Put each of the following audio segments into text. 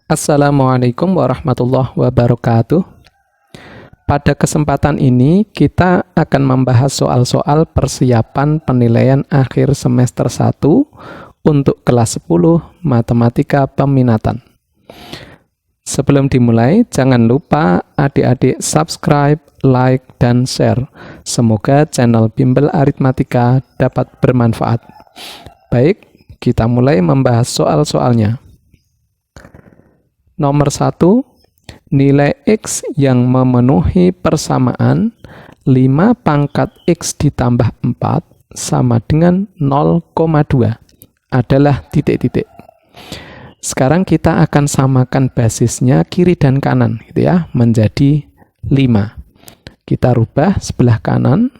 Assalamualaikum warahmatullahi wabarakatuh. Pada kesempatan ini kita akan membahas soal-soal persiapan penilaian akhir semester 1 untuk kelas 10 Matematika Peminatan. Sebelum dimulai, jangan lupa adik-adik subscribe, like, dan share. Semoga channel Bimbel Aritmatika dapat bermanfaat. Baik, kita mulai membahas soal-soalnya. Nomor 1, nilai X yang memenuhi persamaan 5 pangkat X ditambah 4 sama dengan 0,2 adalah titik-titik. Sekarang kita akan samakan basisnya kiri dan kanan gitu ya, menjadi 5. Kita rubah sebelah kanan.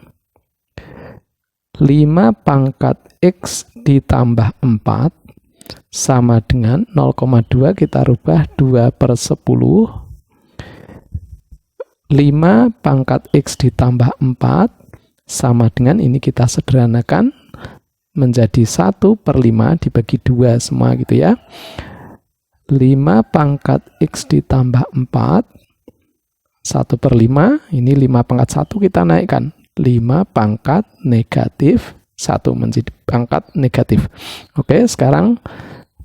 5 pangkat X ditambah 4 sama dengan 0,2, kita rubah 2/10. 5 pangkat X ditambah 4 sama dengan, ini kita sederhanakan menjadi 1/5 dibagi 2 semua gitu ya. 5 pangkat X ditambah 4 1/5, ini 5 pangkat 1 kita naikkan 5 pangkat negatif 1 menjadi pangkat negatif. Oke, sekarang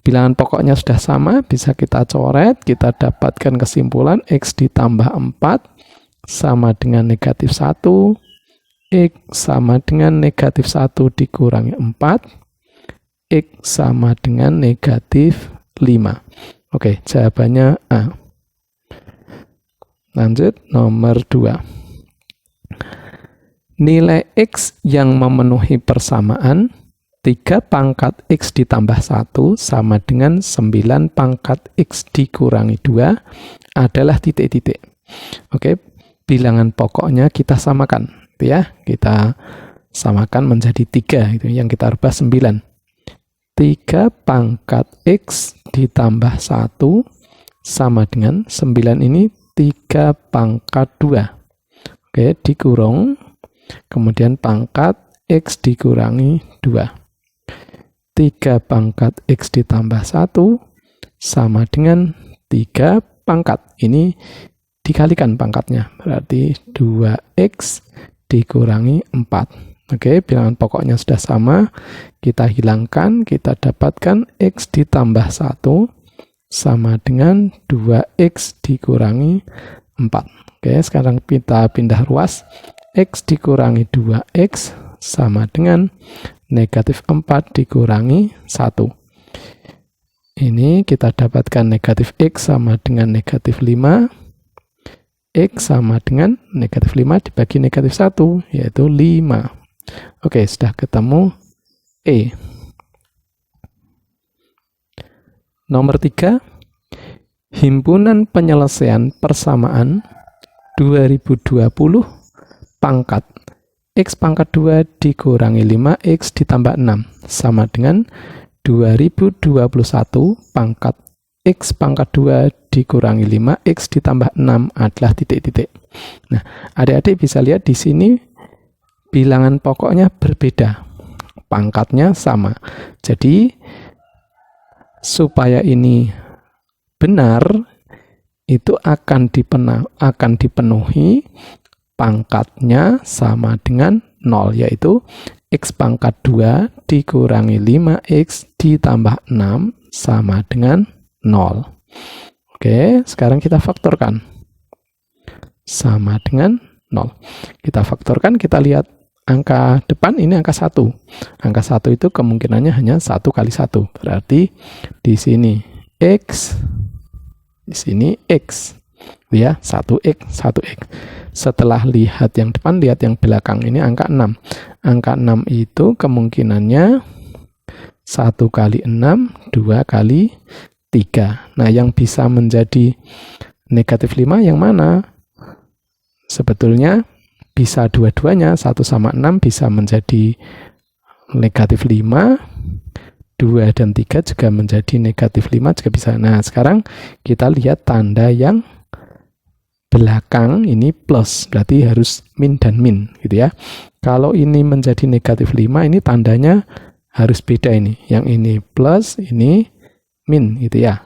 bilangan pokoknya sudah sama, bisa kita coret, kita dapatkan kesimpulan X ditambah 4 sama dengan negatif 1, X sama dengan negatif 1 dikurangi 4, X sama dengan negatif 5. Oke, jawabannya A. Lanjut, nomor 2. Nilai X yang memenuhi persamaan 3 pangkat X ditambah 1 sama dengan 9 pangkat X dikurangi 2 adalah titik-titik. Oke, bilangan pokoknya kita samakan, gitu ya. Kita samakan menjadi 3, itu yang kita rubah 9. 3 pangkat X ditambah 1 sama dengan 9 ini 3 pangkat 2. Oke, dikurung. Kemudian pangkat X dikurangi 2. 3 pangkat X ditambah 1 sama dengan 3 pangkat. Ini dikalikan pangkatnya, berarti 2X dikurangi 4. Oke, bilangan pokoknya sudah sama. Kita hilangkan, kita dapatkan X ditambah 1 sama dengan 2X dikurangi 4. Oke, sekarang kita pindah ruas. X dikurangi 2X sama dengan negatif 4 dikurangi 1. Ini kita dapatkan negatif X sama dengan negatif 5. X sama dengan negatif 5 dibagi negatif 1, yaitu 5. Oke, sudah ketemu E. Nomor 3, himpunan penyelesaian persamaan 2020 pangkat X pangkat 2 dikurangi 5X ditambah 6 sama dengan 2021 pangkat X pangkat 2 dikurangi 5X ditambah 6 adalah titik-titik. Nah, adik-adik bisa lihat di sini bilangan pokoknya berbeda, pangkatnya sama. Jadi, supaya ini benar, itu akan dipenuhi pangkatnya sama dengan 0, yaitu X pangkat 2 dikurangi 5X ditambah 6 sama dengan 0. Oke, sekarang kita faktorkan. Sama dengan 0. Kita faktorkan, kita lihat angka depan, ini angka 1. Angka 1 itu kemungkinannya hanya 1 kali 1. Berarti di sini X, di sini X. Ya, 1X, 1X. Setelah lihat yang depan, lihat yang belakang. Ini angka 6. Angka 6 itu kemungkinannya 1 kali 6, 2 kali 3. Nah, yang bisa menjadi negatif 5 yang mana? Sebetulnya bisa dua-duanya. 1 sama 6 bisa menjadi negatif 5. 2 dan 3 juga menjadi negatif 5 juga bisa. Nah, sekarang kita lihat tanda yang belakang ini plus, berarti harus min dan min gitu ya. Kalau ini menjadi negatif 5, ini tandanya harus beda ini. Yang ini plus, ini min gitu ya.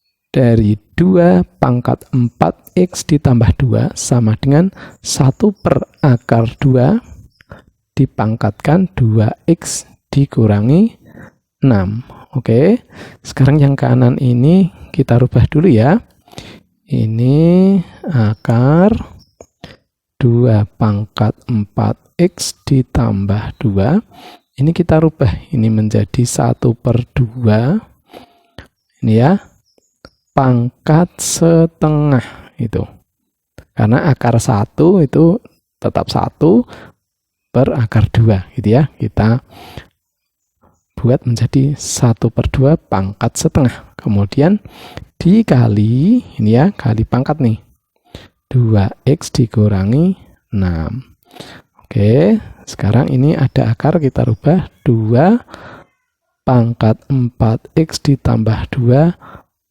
dari 2 pangkat 4x ditambah 2 sama dengan 1 per akar 2 dipangkatkan 2x dikurangi 6. Oke, sekarang yang kanan ini kita rubah dulu ya. Ini akar 2 pangkat 4x ditambah 2. Ini kita rubah, ini menjadi 1 per 2. Ini ya, pangkat setengah itu. Karena akar 1 itu tetap 1 per akar 2 gitu ya. Kita buat menjadi 1 per 2 pangkat setengah. Kemudian dikali, ini ya, kali pangkat nih. 2x dikurangi 6. Oke, sekarang ini ada akar, kita rubah 2 pangkat 4x ditambah 2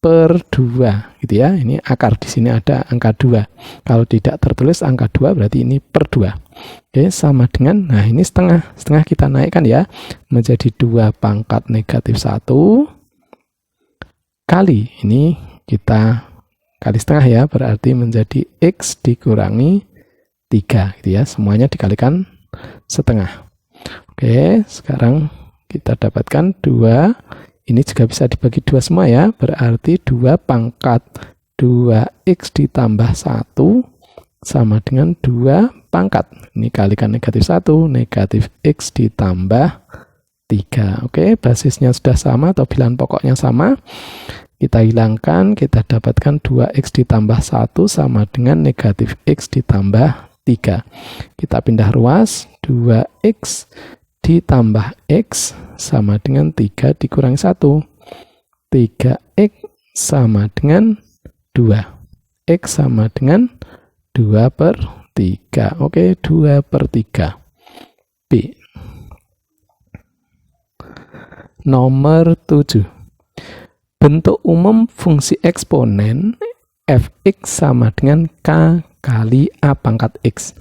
per 2 gitu ya. Ini akar, di sini ada angka 2. Kalau tidak tertulis angka 2 berarti ini per 2. Oke, sama dengan, nah ini setengah. Setengah kita naikkan ya, menjadi 2 pangkat negatif 1 kali, ini kita kali setengah ya, berarti menjadi x dikurangi 3 gitu ya. Semuanya dikalikan setengah. Oke, sekarang kita dapatkan 2. Ini juga bisa dibagi 2 semua ya, berarti 2 pangkat 2x ditambah 1 sama dengan 2 pangkat. Ini kalikan negatif 1, negatif x ditambah 3. Oke, basisnya sudah sama atau bilangan pokoknya sama. Kita hilangkan, kita dapatkan 2x ditambah 1 sama dengan negatif x ditambah 3. Kita pindah ruas, 2x ditambah x sama dengan 3 dikurangi 1. 3x sama dengan 2. X sama dengan 2 per 3. Oke, 2 per 3. B. Nomor 7. Bentuk umum fungsi eksponen fx sama dengan k kali a pangkat x.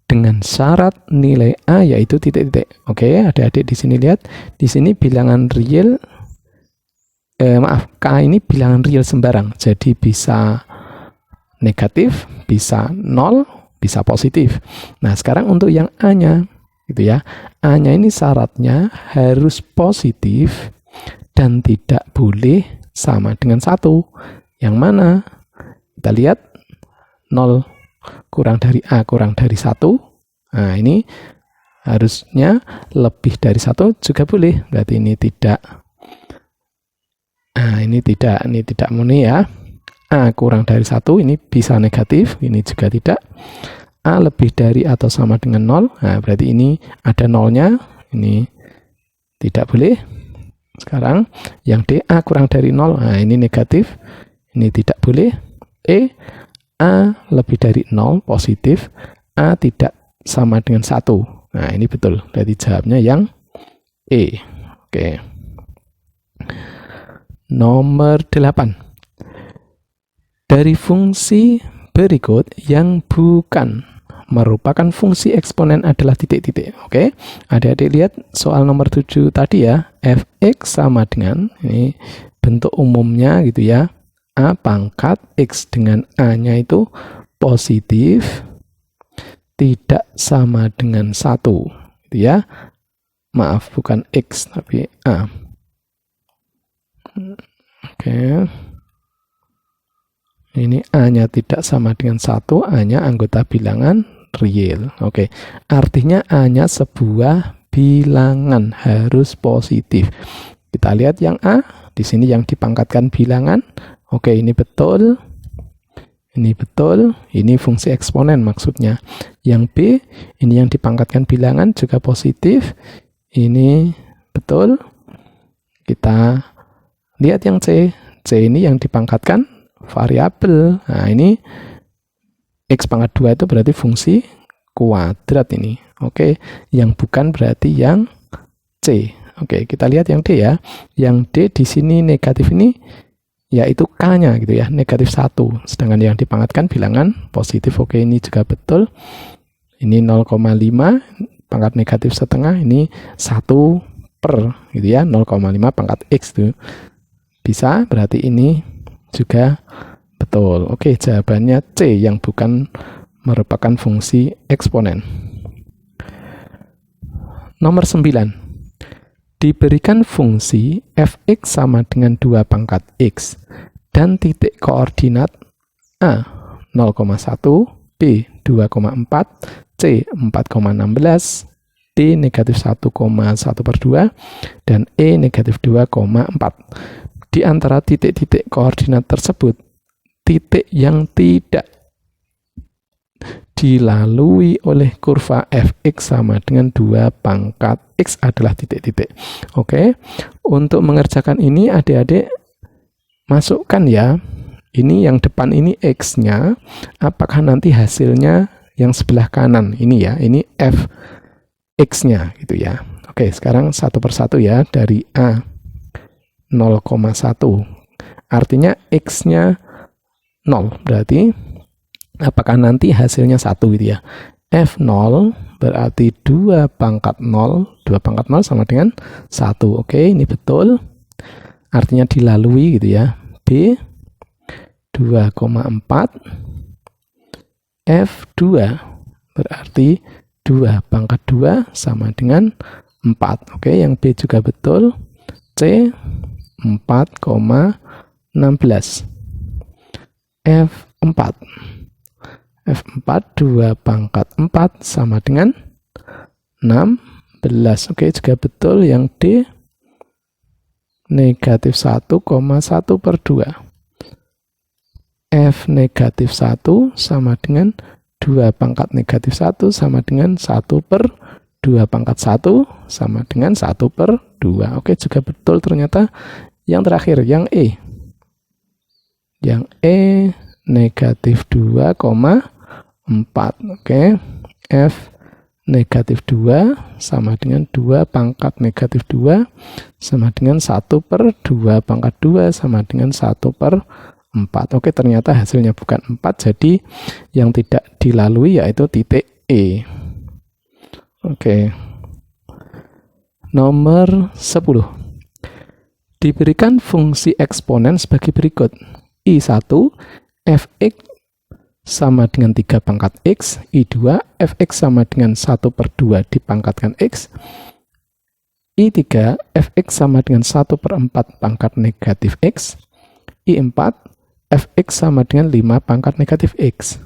Dengan syarat nilai a yaitu titik-titik. Oke, adik-adik di sini lihat, di sini bilangan real, k ini bilangan real sembarang. Jadi bisa negatif, bisa 0, bisa positif. Nah, sekarang untuk yang a-nya, gitu ya. A-nya ini syaratnya harus positif dan tidak boleh sama dengan 1. Yang mana? Kita lihat 0 kurang dari A kurang dari 1. Nah, ini harusnya lebih dari 1 juga boleh. Berarti ini tidak. Nah, ini tidak murni ya. A kurang dari 1 ini bisa negatif, ini juga tidak. A lebih dari atau sama dengan 0. Nah, berarti ini ada 0-nya. Ini tidak boleh. Sekarang yang D, A kurang dari 0. Nah, ini negatif. Ini tidak boleh. E, A lebih dari 0, positif. A tidak sama dengan 1. Nah, ini betul. Berarti jawabnya yang E. Oke. Nomor 8. Dari fungsi berikut yang bukan merupakan fungsi eksponen adalah titik-titik. Oke, adik-adik lihat soal nomor 7 tadi ya, fx sama dengan, ini bentuk umumnya gitu ya, a pangkat x dengan a-nya itu positif, tidak sama dengan 1 gitu ya. Maaf, bukan x tapi a. Oke. Ini a-nya tidak sama dengan 1, a-nya anggota bilangan real. Oke, artinya a-nya sebuah bilangan, harus positif. Kita lihat yang a, di sini yang dipangkatkan bilangan. Oke, ini betul. Ini betul, ini fungsi eksponen maksudnya. Yang B, ini yang dipangkatkan bilangan juga positif. Ini betul. Kita lihat yang C. C ini yang dipangkatkan variabel. Nah, ini x pangkat 2 itu berarti fungsi kuadrat ini. Oke, yang bukan berarti yang C. Oke, kita lihat yang D ya. Yang D di sini negatif ini yaitu K-nya gitu ya, negatif 1. Sedangkan yang dipangkatkan bilangan positif. Oke, ini juga betul. Ini 0,5 pangkat negatif setengah, ini 1 per gitu ya, 0,5 pangkat X tuh. Bisa, berarti ini juga betul. Oke, jawabannya C yang bukan merupakan fungsi eksponen. Nomor 9. Diberikan fungsi f(x) sama dengan 2 pangkat x dan titik koordinat A 0,1, B 2,4, C 4,16, D negatif 1,1/2, dan E negatif 2,4. Di antara titik-titik koordinat tersebut, titik yang tidak dilalui oleh kurva fx sama dengan 2 pangkat x adalah titik-titik. Oke, untuk mengerjakan ini adik-adik masukkan ya, ini yang depan ini x-nya, apakah nanti hasilnya yang sebelah kanan ini ya, ini fx-nya gitu ya. Oke, sekarang satu persatu ya, dari A 0,1, artinya x-nya 0, berarti apakah nanti hasilnya 1 gitu ya. F0 berarti 2 pangkat 0, 2 pangkat 0 sama dengan 1. Oke, ini betul. Artinya dilalui gitu ya. B 2,4. F2 berarti 2 pangkat 2 sama dengan 4. Oke, yang B juga betul. C 4,16. F4 2 pangkat 4 sama dengan 16. Oke, juga betul. Yang D negatif 1,1/2. F negatif 1 sama dengan 2 pangkat negatif 1 sama dengan 1/2 pangkat 1 sama dengan 1/2. Oke, juga betul ternyata. Yang terakhir, yang E. Yang E negatif 2,4. Oke, F negatif 2 sama dengan 2 pangkat negatif 2 sama dengan 1/2 pangkat 2 sama dengan 1/4. Oke, ternyata hasilnya bukan 4, jadi yang tidak dilalui yaitu titik E. Oke, nomor 10. Diberikan fungsi eksponen sebagai berikut. I1 fx sama dengan 3 pangkat x, I2 fx sama dengan 1/2 dipangkatkan x, I3 fx sama dengan 1/4 pangkat negatif x, I4 fx sama dengan 5 pangkat negatif x.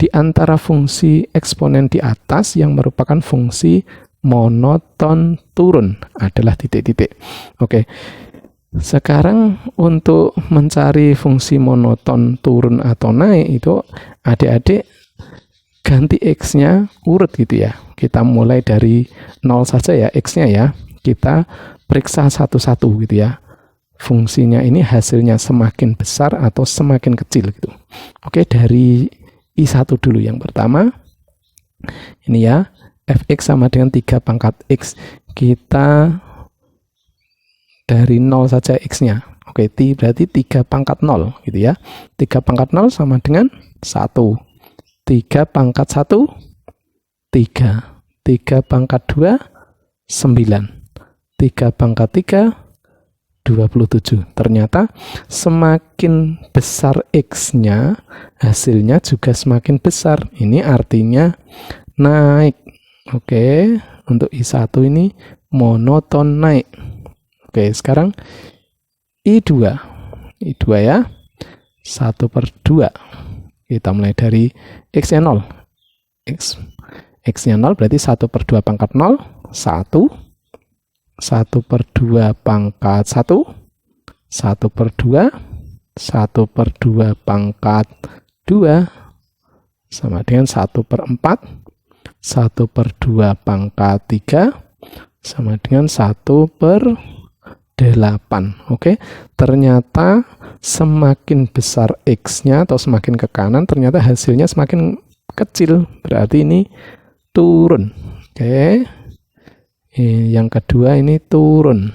Di antara fungsi eksponen di atas yang merupakan fungsi monoton turun adalah titik-titik. Oke. Sekarang untuk mencari fungsi monoton turun atau naik itu adik-adik ganti x-nya urut gitu ya. Kita mulai dari 0 saja ya x-nya ya. Kita periksa satu-satu gitu ya. Fungsinya ini hasilnya semakin besar atau semakin kecil gitu. Oke, dari I1 dulu yang pertama. Ini ya, fx sama dengan 3 pangkat x. Kita dari 0 saja x-nya. Oke, T berarti 3 pangkat 0 gitu ya. 3 pangkat 0 sama dengan 1. 3 pangkat 1, 3. 3 pangkat 2, 9. 3 pangkat 3, 27. Ternyata semakin besar x-nya, hasilnya juga semakin besar. Ini artinya naik. Oke, untuk I1 ini monoton naik. Oke, sekarang I2 ya, 1/2. Kita mulai dari x-nya 0. X-nya 0 berarti 1/2 pangkat 0, 1. 1/2 pangkat 1, 1/2. 1/2 pangkat 2 sama dengan 1/4. 1/2 pangkat 3 sama dengan 1/8. Oke, ternyata semakin besar x-nya atau semakin ke kanan, ternyata hasilnya semakin kecil. Berarti ini turun. Oke, yang kedua ini turun.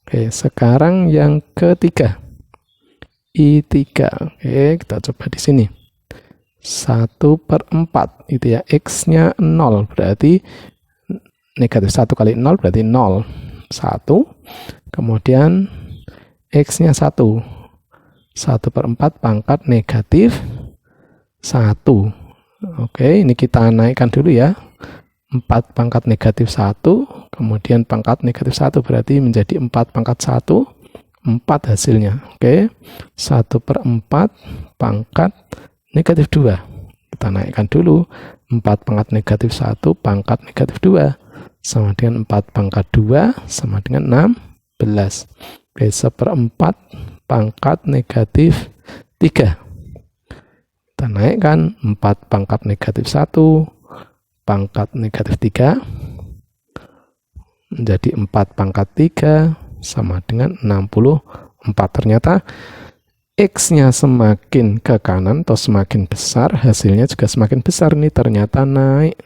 Oke, sekarang yang ketiga, I3. Oke, kita coba di sini. 1/4 itu ya, x-nya 0 berarti negatif 1 kali 0 berarti 0. 1, kemudian x-nya 1, 1/4 pangkat negatif 1. Oke, ini kita naikkan dulu ya. 4 pangkat negatif 1, kemudian pangkat negatif 1 berarti menjadi 4 pangkat 1, 4 hasilnya. Oke, 1/4 pangkat negatif 2. Kita naikkan dulu, 4 pangkat negatif 1 pangkat negatif 2 sama dengan 4 pangkat 2 sama dengan 16. Oke, 1/4 pangkat negatif 3. Kita naikkan 4 pangkat negatif 1 pangkat negatif 3 menjadi 4 pangkat 3 sama dengan 64. Ternyata X-nya semakin ke kanan atau semakin besar, hasilnya juga semakin besar. Ini ternyata naik.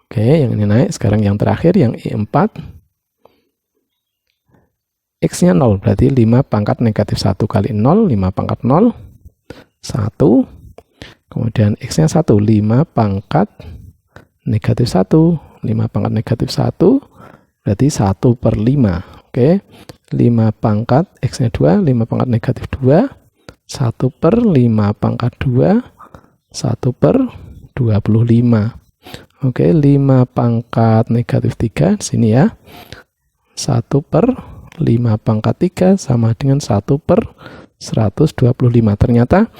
Oke, yang ini naik. Sekarang yang terakhir, yang I4. X-nya 0, berarti 5 pangkat negatif 1 kali 0, 5 pangkat 0, 1. Kemudian X-nya 1, 5 pangkat negatif 1. 5 pangkat negatif 1, berarti 1/5. Oke, 5 pangkat X-nya 2, 5 pangkat negatif 2, 1/5 pangkat 2, 1/25. Oke, 5 pangkat negatif 3, di sini ya. 1/5 pangkat 3 sama dengan 1/125. Ternyata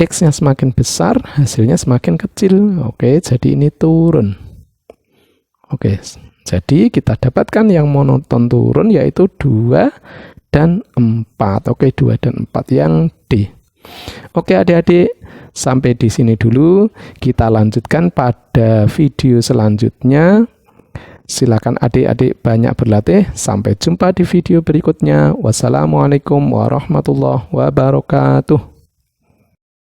X-nya semakin besar, hasilnya semakin kecil. Oke, jadi ini turun. Oke, jadi kita dapatkan yang monoton turun yaitu 2 dan 4. Oke, 2 dan 4 yang D. Oke adik-adik, sampai di sini dulu. Kita lanjutkan pada video selanjutnya. Silakan adik-adik banyak berlatih. Sampai jumpa di video berikutnya. Wassalamualaikum warahmatullahi wabarakatuh.